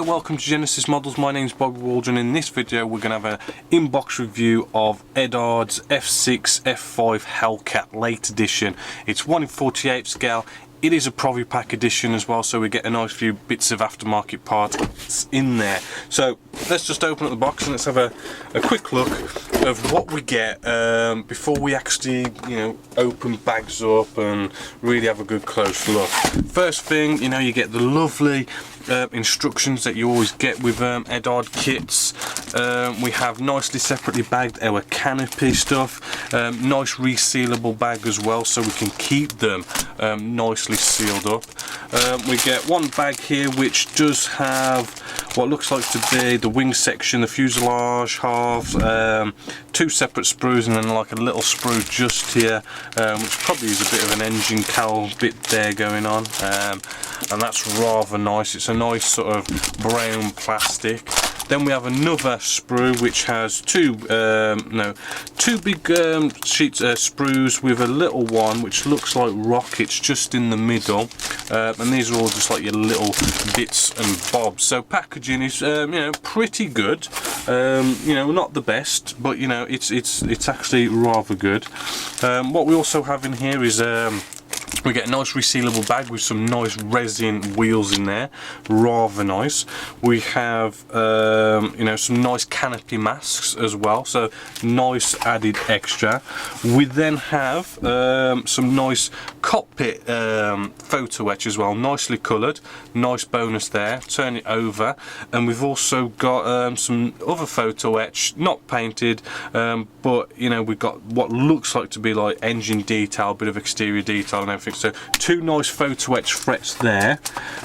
welcome to Genesis Models. My name's Bobby Waldron. In this video we're going to have an in-box review of Eduard's F6F-5 Hellcat late edition. It's 1 in 48 scale. It is a Provi Pack edition as well, so we get a nice few bits of aftermarket parts in there. So let's just open up the box and let's have a quick look of what we get before we actually, open bags up and really have a good close look. First thing, you get the lovely instructions that you always get with Eduard kits. We have nicely separately bagged our Canopy stuff, nice resealable bag as well, so we can keep them nicely sealed up. We get one bag here which does have what looks like to be the wing section, the fuselage halves, two separate sprues, and then like a little sprue just here, which probably is a bit of an engine cowl bit there going on, and that's rather nice. It's a nice sort of brown plastic. Then we have another sprue which has two big sheets sprues with a little one which looks like rockets just in the middle, and these are all just like your little bits and bobs. So packaging is pretty good, not the best, but it's actually rather good. What we also have in here is we get a nice resealable bag with some nice resin wheels in there, rather nice. We have some nice Canopy Masks as well, so nice added extra. We then have some nice Cockpit photo etch as well, nicely coloured, nice bonus there. Turn it over, and we've also got some other photo etch, not painted, but we've got what looks like to be like engine detail, bit of exterior detail and everything. So two nice photo etch frets there,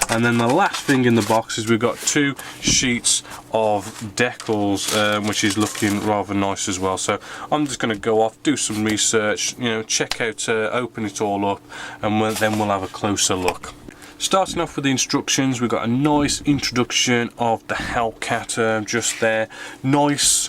and then the last thing in the box is we've got two sheets of Decals, which is looking rather nice as well. So I'm just going to go off, do some research, check out, open it all up, and then we'll have a closer look. Starting off with the instructions, we've got a nice introduction of the Hellcat just there. Nice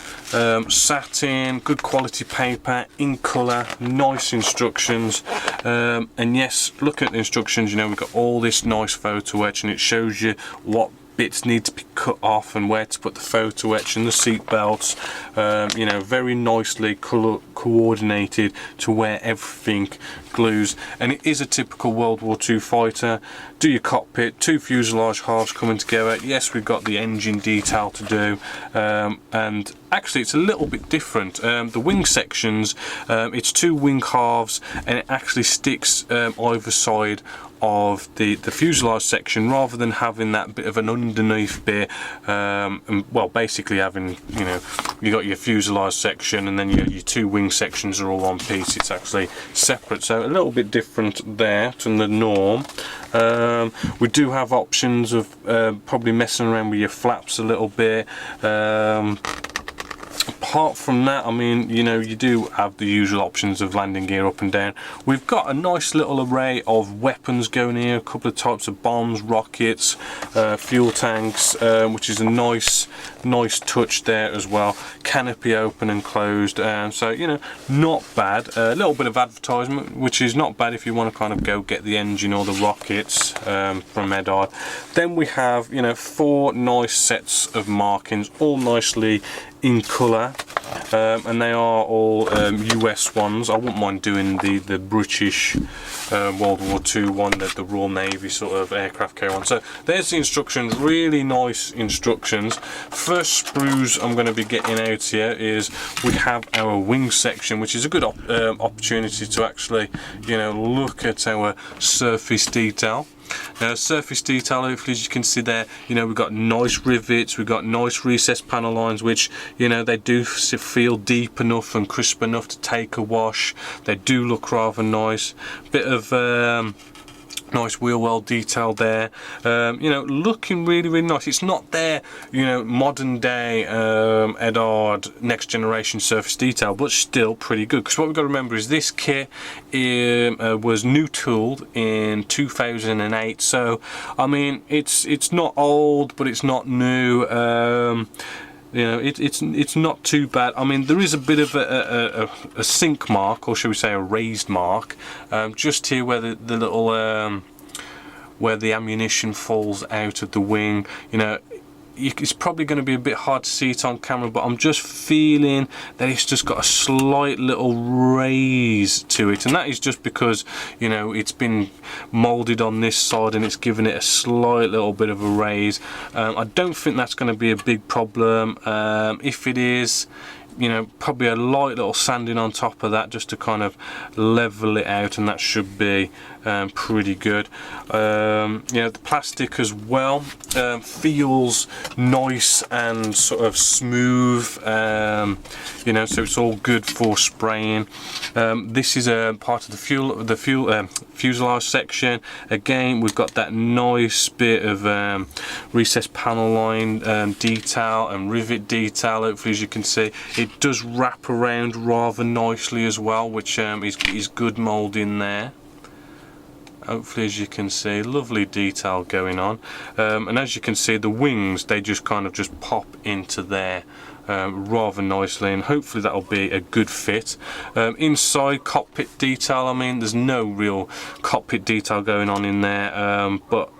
satin, good quality paper, in colour, nice instructions. And yes, look at the instructions, we've got all this nice photo etch, and it shows you what bits need to be cut off and where to put the photo etch and the seat belts, very nicely coordinated to where everything glues. And it is a typical World War II fighter. Do your cockpit, two fuselage halves coming together. Yes, we've got the engine detail to do, and actually it's a little bit different. The wing sections, it's two wing halves, and it actually sticks either side of the fuselage section, rather than having that bit of an underneath bit, and well, basically having, you got your fuselage section and then your two wing sections are all one piece. It's actually separate, so a little bit different there to the norm. We do have options of probably messing around with your flaps a little bit. Apart from that, you do have the usual options of landing gear up and down. We've got a nice little array of weapons going here, a couple of types of bombs, rockets, fuel tanks, which is a nice touch there as well. Canopy open and closed, so not bad. A little bit of advertisement, which is not bad if you want to kind of go get the engine or the rockets from Eduard. Then we have four nice sets of markings, all nicely in colour, and they are all US ones. I wouldn't mind doing the British World War II one, the Royal Navy sort of aircraft carrier one. So there's the instructions, really nice instructions. First sprues I'm going to be getting out here is we have our wing section, which is a good opportunity to actually look at our surface detail. Now, surface detail, hopefully, as you can see there, we've got nice rivets, we've got nice recessed panel lines, which they do feel deep enough and crisp enough to take a wash. They do look rather nice. Bit of nice wheel well detail there, looking really nice. It's not their modern day Eduard next generation surface detail, but still pretty good, because what we've got to remember is this kit was new tooled in 2008, so it's not old, but it's not new. It's not too bad. There is a bit of a sink mark, or should we say a raised mark, just here where the little where the ammunition falls out of the wing. it's probably going to be a bit hard to see it on camera, but I'm just feeling that it's just got a slight little raise to it, and that is just because, you know, it's been molded on this side and it's given it a slight little bit of a raise. I don't think that's going to be a big problem. If it is, you know, probably a light little sanding on top of that just to kind of level it out, and that should be pretty good. You know, the plastic as well feels nice and sort of smooth, you know, so it's all good for spraying. This is a part of the fuselage section. Again, we've got that nice bit of recessed panel line detail and rivet detail. Hopefully, as you can see, it does wrap around rather nicely as well, which is good moulding there. Hopefully, as you can see, lovely detail going on, and as you can see, the wings, they just kind of just pop into there rather nicely, and hopefully that'll be a good fit. Inside, cockpit detail, I mean, there's no real cockpit detail going on in there, but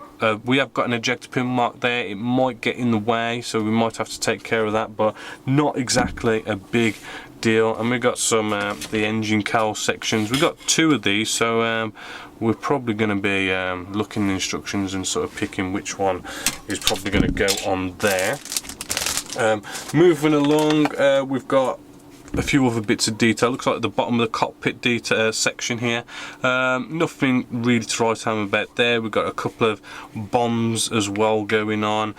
we have got an ejector pin mark there. It might get in the way, so we might have to take care of that, but not exactly a big deal. And we've got some the engine cowl sections. We've got 2 of these, so we're probably going to be looking at the instructions and sort of picking which one is probably going to go on there. Moving along, we've got a few other bits of detail. Looks like at the bottom of the cockpit detail section here, nothing really to write home about there. We've got a couple of bombs as well going on,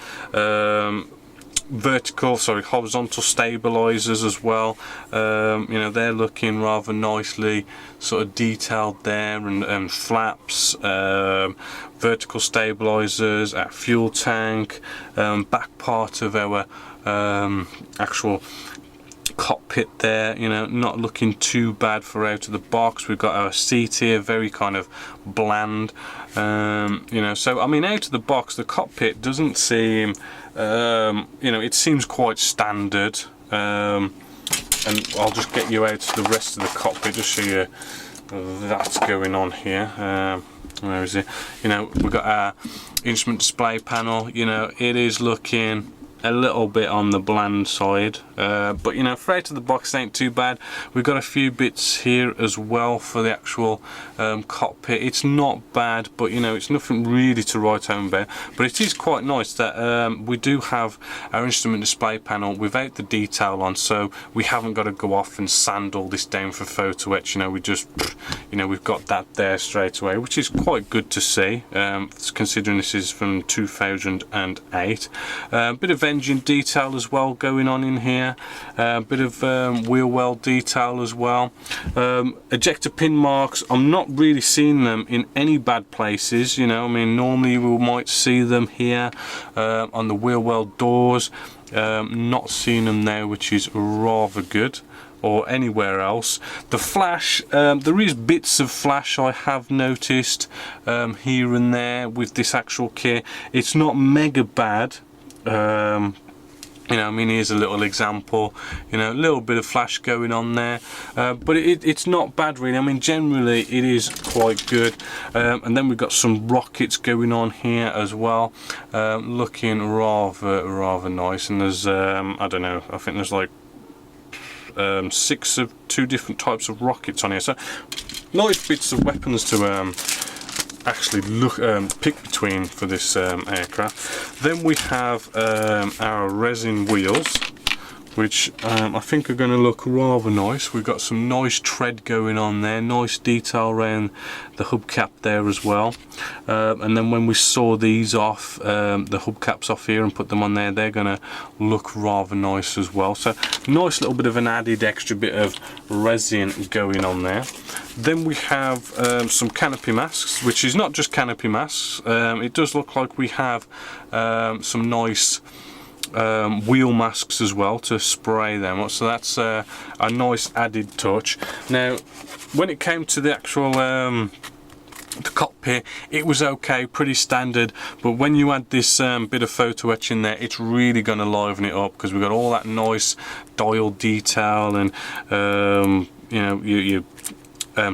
horizontal stabilizers as well. You know, they're looking rather nicely sort of detailed there, and flaps, vertical stabilizers, our fuel tank, back part of our actual cockpit there, you know, not looking too bad for out of the box. We've got our seat here, very kind of bland, you know, so I mean, out of the box the cockpit doesn't seem, you know, it seems quite standard, and I'll just get you out to the rest of the cockpit just so you that's going on here. Where is it? You know, we've got our instrument display panel. You know, it is looking a little bit on the bland side, but you know, for out of the box it ain't too bad. We've got a few bits here as well for the actual cockpit. It's not bad, but you know, it's nothing really to write home about. But it is quite nice that we do have our instrument display panel without the detail on, so we haven't got to go off and sand all this down for photo etch. You know, we just, you know, we've got that there straight away, which is quite good to see, considering this is from 2008. Bit of engine detail as well going on in here, bit of wheel well detail as well. Ejector pin marks, I'm not really seeing them in any bad places, you know. I mean, normally we might see them here on the wheel well doors, not seeing them there, which is rather good, or anywhere else. The flash, there is bits of flash I have noticed here and there with this actual kit. It's not mega bad. You know, I mean, here's a little example, you know, a little bit of flash going on there, but it's not bad really. I mean, generally it is quite good. And then we've got some rockets going on here as well, looking rather nice. And there's I don't know, I think there's like 6 of 2 different types of rockets on here, so nice bits of weapons to actually look pick between for this aircraft. Then we have our resin wheels, which I think are going to look rather nice. We've got some nice tread going on there, nice detail around the hubcap there as well. And then when we saw these off, the hubcaps off here, and put them on there, they're going to look rather nice as well. So nice little bit of an added extra bit of resin going on there. Then we have some canopy masks, which is not just canopy masks. It does look like we have some nice wheel masks as well to spray them up, so that's a nice added touch. Now, when it came to the actual the cockpit, it was okay, pretty standard, but when you add this bit of photo etch in there, it's really going to liven it up, because we've got all that nice dial detail, and you know, you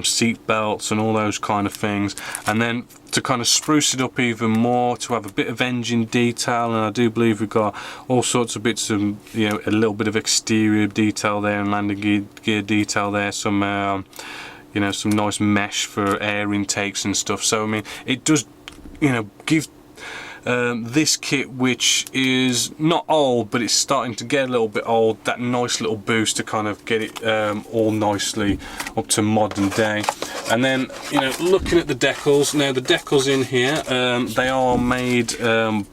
seat belts and all those kind of things, and then to kind of spruce it up even more, to have a bit of engine detail, and I do believe we've got all sorts of bits of, you know, a little bit of exterior detail there and landing gear detail there, some you know, some nice mesh for air intakes and stuff. So I mean, it does, you know, give this kit, which is not old but it's starting to get a little bit old, that nice little boost to kind of get it all nicely up to modern day. And then, you know, looking at the decals, now the decals in here, they are made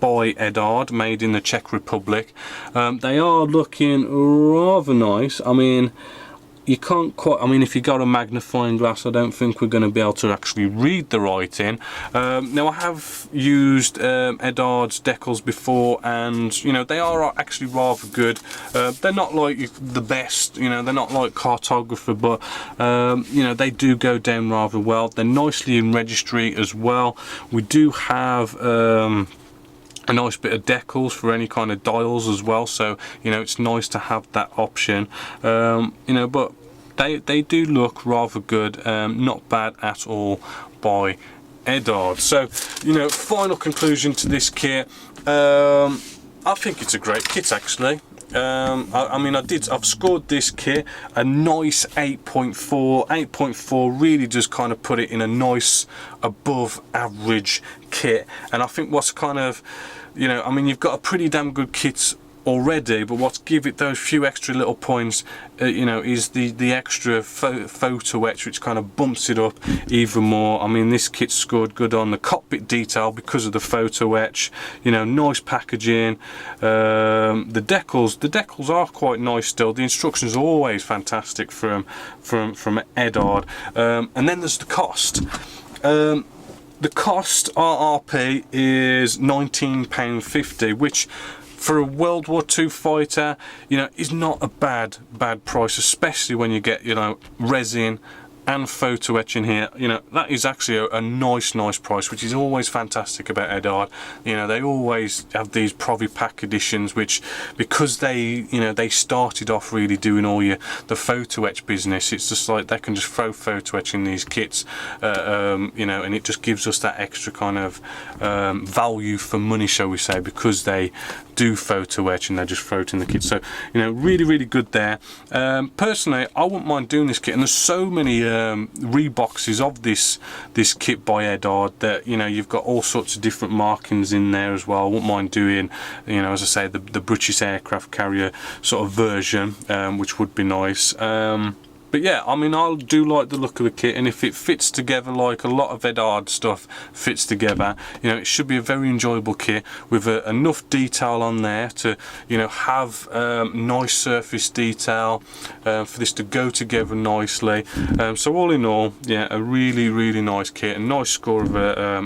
by Eduard, made in the Czech Republic. They are looking rather nice. I mean, you can't quite, I mean, if you got a magnifying glass, I don't think we're going to be able to actually read the writing. Now I have used Eduard's decals before, and you know, they are actually rather good. They're not like the best, you know, they're not like cartographer, but you know, they do go down rather well. They're nicely in registry as well. We do have a nice bit of decals for any kind of dials as well, so you know, it's nice to have that option. You know, but they do look rather good, not bad at all by Eduard. So, you know, final conclusion to this kit, I think it's a great kit actually. I mean, I've scored this kit a nice 8.4. 8.4 really does kind of put it in a nice above average kit, and I think what's kind of, you know, I mean, you've got a pretty damn good kit already, but what's give it those few extra little points, you know, is the extra photo etch, which kind of bumps it up even more. I mean, this kit scored good on the cockpit detail because of the photo etch. You know, nice packaging. The decals are quite nice still. The instructions are always fantastic from Eduard. And then there's the cost. The cost RRP is £19.50, which for a World War II fighter, you know, is not a bad price, especially when you get, you know, resin and photo etching here. You know, that is actually a nice price, which is always fantastic about Eduard. You know, they always have these Provi Pack editions, which, because they, you know, they started off really doing all the photo etch business, it's just like they can just throw photo etch in these kits, you know, and it just gives us that extra kind of value for money, shall we say, because they do photo etch and they just throw it in the kit. So, you know, really good there. Personally, I wouldn't mind doing this kit, and there's so many reboxes of this kit by Eduard that, you know, you've got all sorts of different markings in there as well. I wouldn't mind doing, you know, as I say, the British aircraft carrier sort of version, which would be nice. But yeah, I mean, I do like the look of the kit, and if it fits together like a lot of Eduard stuff fits together, you know, it should be a very enjoyable kit with enough detail on there to, you know, have nice surface detail for this to go together nicely. So all in all, yeah, a really nice kit, a nice score of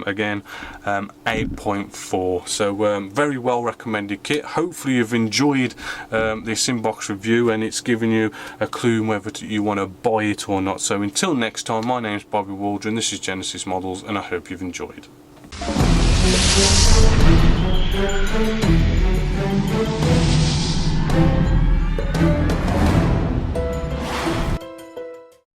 again 8.4. So very well recommended kit. Hopefully you've enjoyed this inbox review, and it's given you a clue whether you want to buy it or not. So until next time, my name's Bobby Waldron, this is Genesis Models, and I hope you've enjoyed.